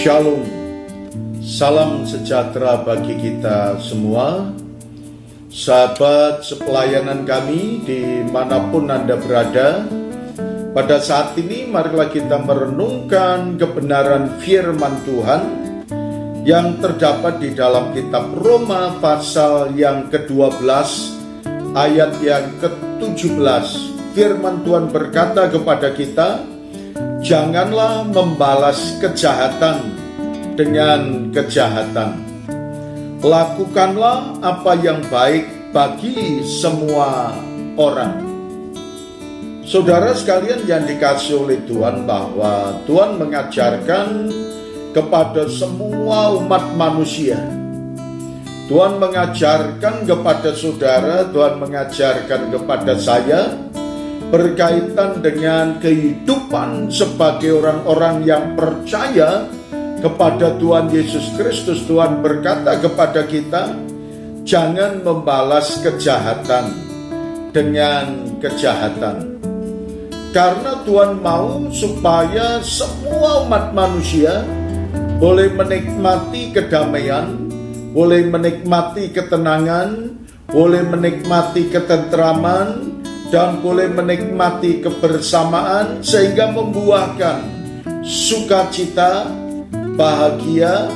Shalom, salam sejahtera bagi kita semua, sahabat sepelayanan kami dimanapun Anda berada. Pada saat ini marilah kita merenungkan kebenaran firman Tuhan yang terdapat di dalam kitab Roma pasal yang ke-12 ayat yang ke-17. Firman Tuhan berkata kepada kita, janganlah membalas kejahatan dengan kejahatan. Lakukanlah apa yang baik bagi semua orang. Saudara sekalian yang dikasihi oleh Tuhan, bahwa Tuhan mengajarkan kepada semua umat manusia. Tuhan mengajarkan kepada saudara, Tuhan mengajarkan kepada saya berkaitan dengan kehidupan sebagai orang-orang yang percaya kepada Tuhan Yesus Kristus. Tuhan berkata kepada kita, jangan membalas kejahatan dengan kejahatan. Karena Tuhan mau supaya semua umat manusia boleh menikmati kedamaian, boleh menikmati ketenangan, boleh menikmati ketentraman, dan boleh menikmati kebersamaan sehingga membuahkan sukacita, bahagia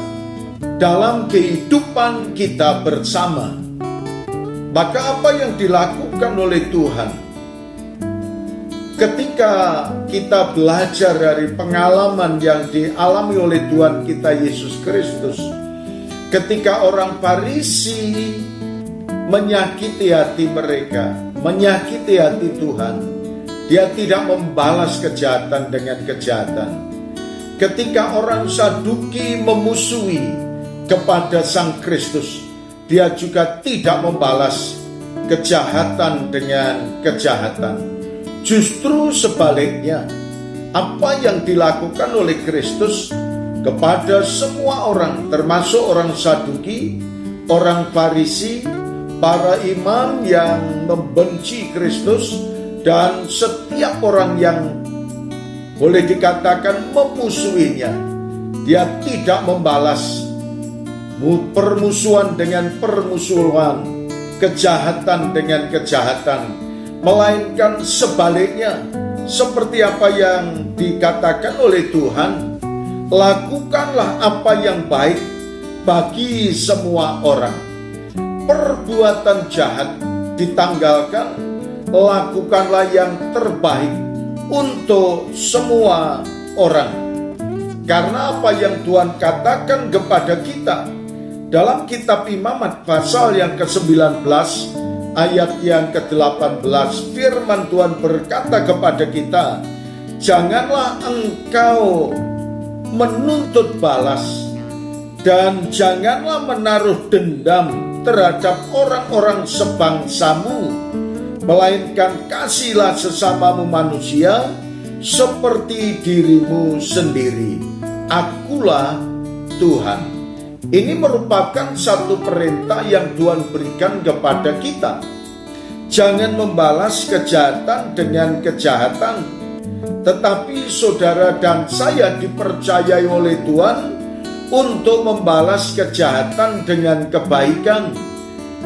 dalam kehidupan kita bersama. Maka apa yang dilakukan oleh Tuhan ketika kita belajar dari pengalaman yang dialami oleh Tuhan kita Yesus Kristus, ketika orang Farisi menyakiti hati mereka, menyakiti hati Tuhan, dia tidak membalas kejahatan dengan kejahatan. Ketika orang Saduki memusuhi kepada Sang Kristus, dia juga tidak membalas kejahatan dengan kejahatan. Justru sebaliknya, apa yang dilakukan oleh Kristus kepada semua orang, termasuk orang Saduki, orang Farisi, para imam yang membenci Kristus, dan setiap orang yang boleh dikatakan memusuhinya, dia tidak membalas permusuhan dengan permusuhan, kejahatan dengan kejahatan, melainkan sebaliknya, seperti apa yang dikatakan oleh Tuhan, lakukanlah apa yang baik bagi semua orang. Perbuatan jahat ditanggalkan, lakukanlah yang terbaik untuk semua orang. Karena apa yang Tuhan katakan kepada kita dalam kitab Imamat pasal yang ke-19 ayat yang ke-18, firman Tuhan berkata kepada kita, janganlah engkau menuntut balas dan janganlah menaruh dendam terhadap orang-orang sebangsamu, melainkan kasihlah sesamamu manusia seperti dirimu sendiri. Akulah Tuhan. Ini merupakan satu perintah yang Tuhan berikan kepada kita. Jangan membalas kejahatan dengan kejahatan. Tetapi saudara dan saya dipercayai oleh Tuhan untuk membalas kejahatan dengan kebaikan.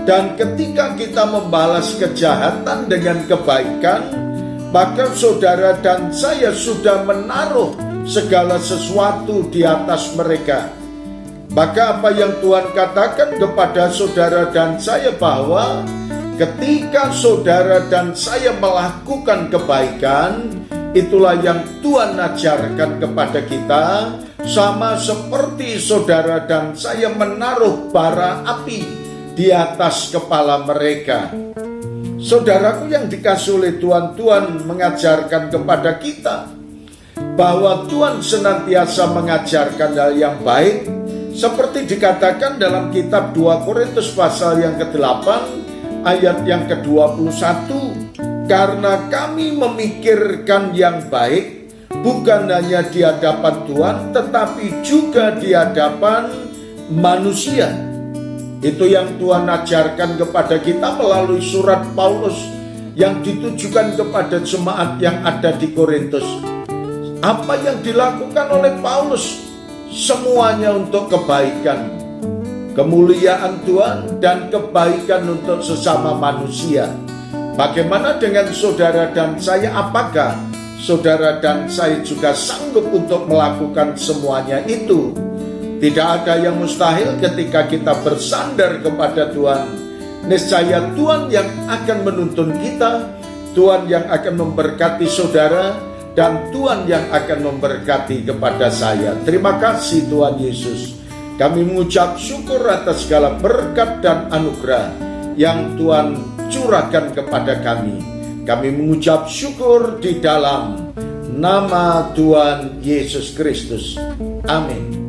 Dan ketika kita membalas kejahatan dengan kebaikan, maka saudara dan saya sudah menaruh segala sesuatu di atas mereka. Maka apa yang Tuhan katakan kepada saudara dan saya, bahwa ketika saudara dan saya melakukan kebaikan, itulah yang Tuhan ajarkan kepada kita. Sama seperti saudara dan saya menaruh bara api di atas kepala mereka. Saudaraku yang dikasihi oleh Tuhan, Tuhan mengajarkan kepada kita bahwa Tuhan senantiasa mengajarkan hal yang baik, seperti dikatakan dalam kitab 2 Korintus pasal yang ke-8 ayat yang ke-21, karena kami memikirkan yang baik bukan hanya di hadapan Tuhan, tetapi juga di hadapan manusia. Itu yang Tuhan ajarkan kepada kita melalui surat Paulus yang ditujukan kepada jemaat yang ada di Korintus. Apa yang dilakukan oleh Paulus semuanya untuk kebaikan, kemuliaan Tuhan dan kebaikan untuk sesama manusia. Bagaimana dengan saudara dan saya? Apakah saudara dan saya juga sanggup untuk melakukan semuanya itu? Tidak ada yang mustahil ketika kita bersandar kepada Tuhan. Niscaya Tuhan yang akan menuntun kita, Tuhan yang akan memberkati saudara, dan Tuhan yang akan memberkati kepada saya. Terima kasih Tuhan Yesus. Kami mengucap syukur atas segala berkat dan anugerah yang Tuhan curahkan kepada kami. Kami mengucap syukur di dalam nama Tuhan Yesus Kristus. Amin.